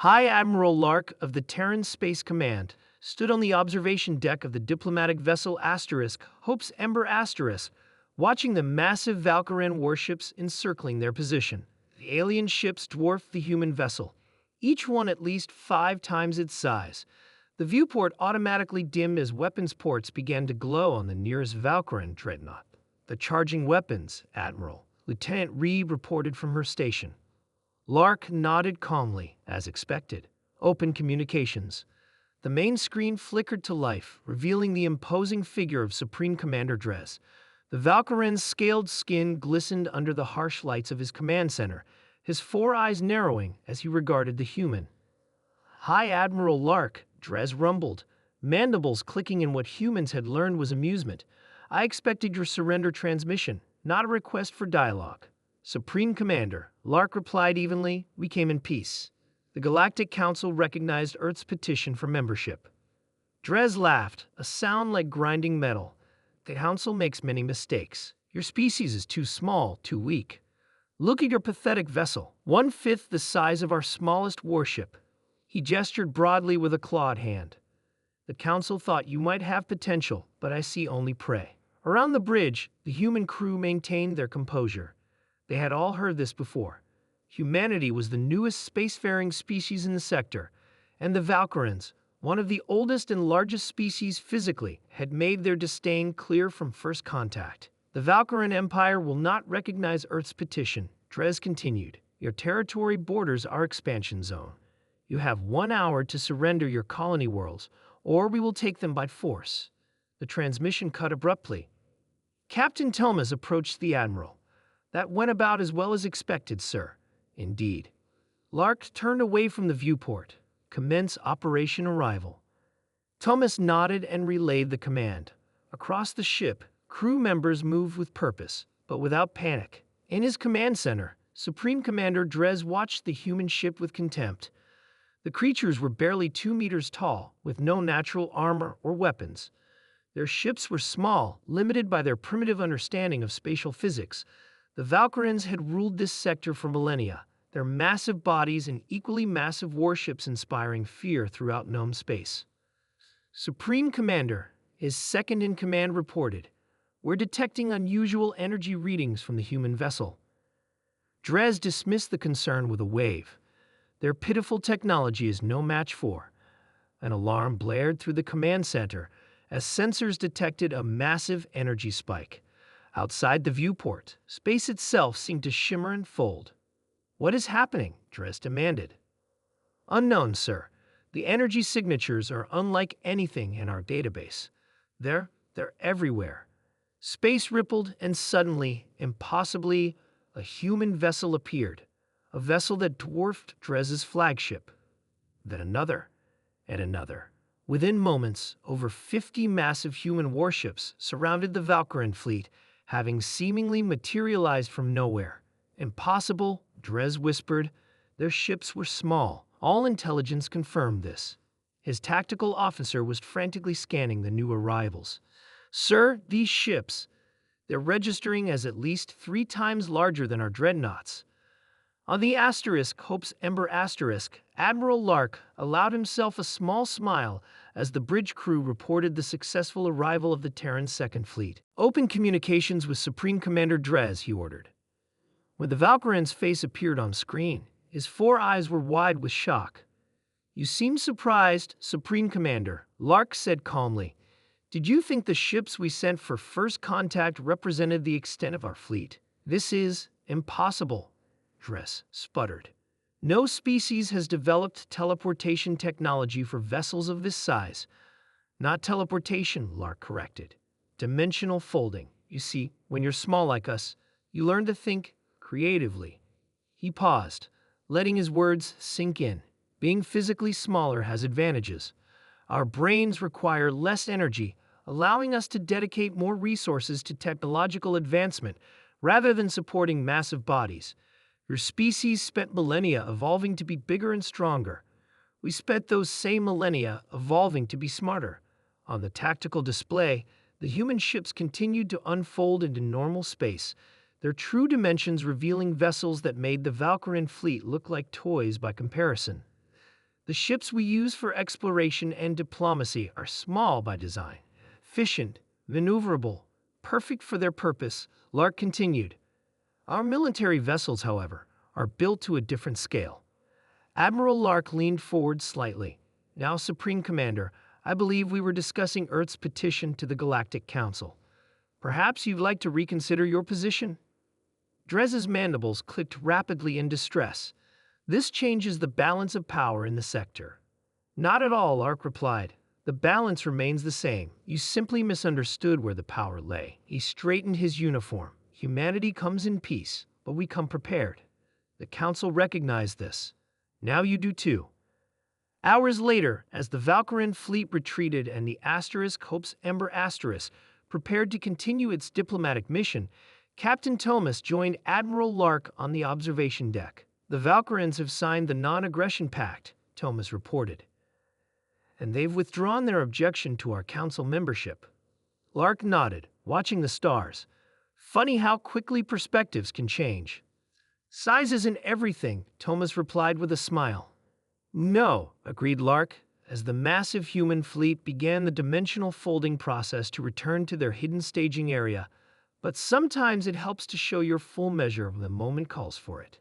High Admiral Lark of the Terran Space Command stood on the observation deck of the diplomatic vessel Hope's Ember watching the massive Valkyran warships encircling their position. The alien ships dwarfed the human vessel, each one at least 5 times its size. The viewport automatically dimmed as weapons ports began to glow on the nearest Valkyran dreadnought. "The charging weapons, Admiral," Lieutenant Reed reported from her station. Lark nodded calmly, as expected. Open communications. The main screen flickered to life, revealing the imposing figure of Supreme Commander Drez. The Valkyran's scaled skin glistened under the harsh lights of his command center, his 4 eyes narrowing as he regarded the human. "High Admiral Lark," Drez rumbled, mandibles clicking in what humans had learned was amusement. "I expected your surrender transmission, not a request for dialogue." "Supreme Commander," Lark replied evenly, "we came in peace." The Galactic Council recognized Earth's petition for membership. Drez laughed, a sound like grinding metal. "The Council makes many mistakes. Your species is too small, too weak. Look at your pathetic vessel, 1/5 the size of our smallest warship." He gestured broadly with a clawed hand. "The Council thought you might have potential, but I see only prey." Around the bridge, the human crew maintained their composure. They had all heard this before. Humanity was the newest spacefaring species in the sector, and the Valkyrans, one of the oldest and largest species physically, had made their disdain clear from first contact. "The Valkyran Empire will not recognize Earth's petition," Drez continued. "Your territory borders our expansion zone. You have 1 hour to surrender your colony worlds, or we will take them by force." The transmission cut abruptly. Captain Thomas approached the Admiral. "That went about as well as expected, sir." "Indeed." Lark turned away from the viewport. "Commence Operation Arrival." Thomas nodded and relayed the command. Across the ship, crew members moved with purpose, but without panic. In his command center, Supreme Commander Drez watched the human ship with contempt. The creatures were barely 2 meters tall, with no natural armor or weapons. Their ships were small, limited by their primitive understanding of spatial physics. The Valkyrians had ruled this sector for millennia, their massive bodies and equally massive warships inspiring fear throughout known space. "Supreme Commander," his second-in-command reported, "we're detecting unusual energy readings from the human vessel." Drez dismissed the concern with a wave. "Their pitiful technology is no match for." An alarm blared through the command center as sensors detected a massive energy spike. Outside the viewport, space itself seemed to shimmer and fold. "What is happening?" Drez demanded. "Unknown, sir. The energy signatures are unlike anything in our database. They're everywhere." Space rippled, and suddenly, impossibly, a human vessel appeared. A vessel that dwarfed Drez's flagship. Then another, and another. Within moments, over 50 massive human warships surrounded the Valkyran fleet, having seemingly materialized from nowhere. "Impossible," Drez whispered. Their ships were small. All intelligence confirmed this. His tactical officer was frantically scanning the new arrivals. "Sir, these ships, they're registering as at least 3 times larger than our dreadnoughts." On the Hope's Ember Admiral Lark allowed himself a small smile as the bridge crew reported the successful arrival of the Terran's Second Fleet. "Open communications with Supreme Commander Drez," he ordered. When the Valkyran's face appeared on screen, his 4 eyes were wide with shock. "You seem surprised, Supreme Commander," Lark said calmly. "Did you think the ships we sent for first contact represented the extent of our fleet?" "This is impossible," Drez sputtered. "No species has developed teleportation technology for vessels of this size." "Not teleportation," Lark corrected. "Dimensional folding. You see, when you're small like us, you learn to think creatively." He paused, letting his words sink in. "Being physically smaller has advantages. Our brains require less energy, allowing us to dedicate more resources to technological advancement rather than supporting massive bodies. Your species spent millennia evolving to be bigger and stronger. We spent those same millennia evolving to be smarter." On the tactical display, the human ships continued to unfold into normal space, their true dimensions revealing vessels that made the Valkyran fleet look like toys by comparison. The ships we use for exploration and diplomacy are small by design, efficient, maneuverable, perfect for their purpose, Lark continued. Our military vessels, however, are built to a different scale. Admiral Lark leaned forward slightly. Now, Supreme Commander, I believe we were discussing Earth's petition to the Galactic Council. Perhaps you'd like to reconsider your position? Drez's mandibles clicked rapidly in distress. This changes the balance of power in the sector. Not at all, Lark replied. The balance remains the same. You simply misunderstood where the power lay. He straightened his uniform. Humanity comes in peace, but we come prepared. The Council recognized this. Now you do too. Hours later, as the Valkyrian fleet retreated and the Hope's Ember prepared to continue its diplomatic mission, Captain Thomas joined Admiral Lark on the observation deck. The Valkyrians have signed the non-aggression pact, Thomas reported, and they've withdrawn their objection to our council membership. Lark nodded, watching the stars. Funny how quickly perspectives can change. Size isn't everything, Thomas replied with a smile. No, agreed Lark, as the massive human fleet began the dimensional folding process to return to their hidden staging area, but sometimes it helps to show your full measure when the moment calls for it.